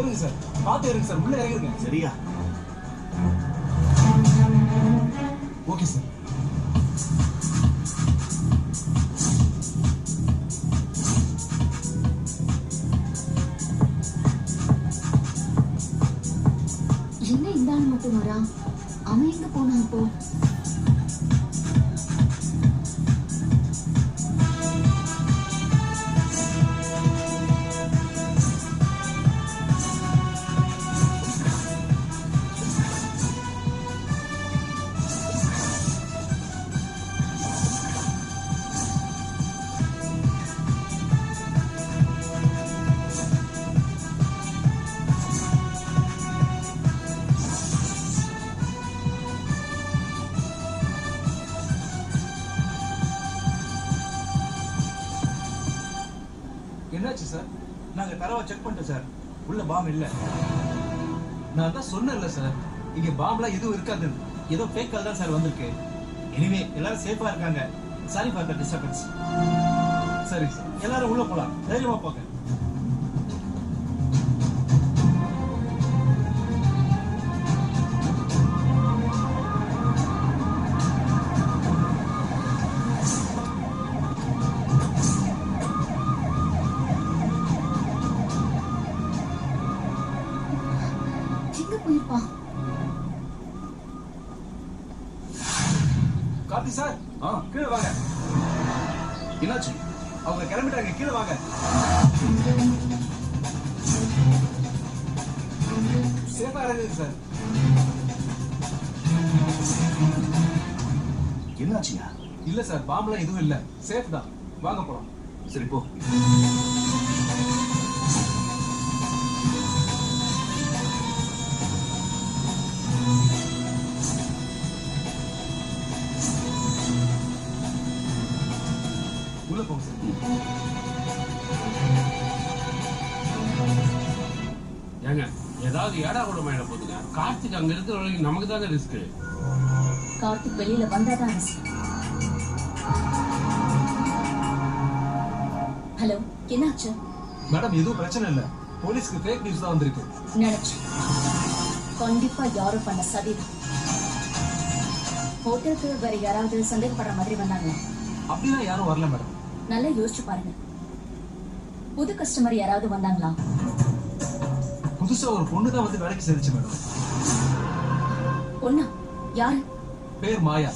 இருங்க சார், பார்த்து இருங்க சார், உள்ள இறங்கிருங்க. சரியா? Okay sir. என்ன இந்த ஆள் மட்டும் வரான்? அவன் எங்க போனான் இப்போ? என்னாச்சு சார்? நாங்க தரவா செக் பண்ணிட்டோம் சார். உள்ள பாம் இல்ல. நான் தான் சொன்னேன்ல சார், இங்க பாம்லாம் எதுவும் இருக்காது. ஏதோ ஃபேக் கால் தான் சார் வந்திருக்கு. எனிவே எல்லாரும் சேஃபா இருக்காங்க. Sorry for the disturbance. சரி சார், எல்லாரும் உள்ள போலாம். தைரியமா போங்க. எங்க போயிருப்பான்? கார்த்தி சார், கீழே வாங்க. என்னாச்சு? அவங்க கிளம்பிட்டாங்க, கீழே வாங்க. சேஃபா இறங்குங்க சார். என்னாச்சுயா? இல்ல சார், பாம்பெல்லாம் எதுவும் இல்ல, சேஃப் தான். வாங்க போலாம். சரி போ. உள்ள போங்க சார். ஏங்க ஏதாவது ஏடா கூட மேல போதுங்க. கார்த்திக் அங்க இருக்கிற வரைக்கும் நமக்கு தாங்க ரிஸ்க். கார்த்திக் வெளியில வந்தாதான் risk. ஹலோ, என்னாச்சு? மேடம், எதுவும் பிரச்சனை இல்ல. போலீஸ்க்கு ஃபேக் நியூஸ் தான் வந்திருக்கு. நினைச்சு கண்டிப்பா யாரும் பண்ண சதிதான். ஹோட்டலுக்கு வேற யாராவது சந்தேகப்படுற மாதிரி வந்தாங்களா? அப்படிலாம் யாரும் வரல மேடம். நல்லா யோசிச்சு பாருங்க. புது கஸ்டமர் யாராவது வந்தாங்களா? புதுசா ஒரு பொண்ணு தான் வந்து வேலைக்கு சேர்ந்துச்சு மேடம். பொண்ணா? யாரு? பேர் மாயா.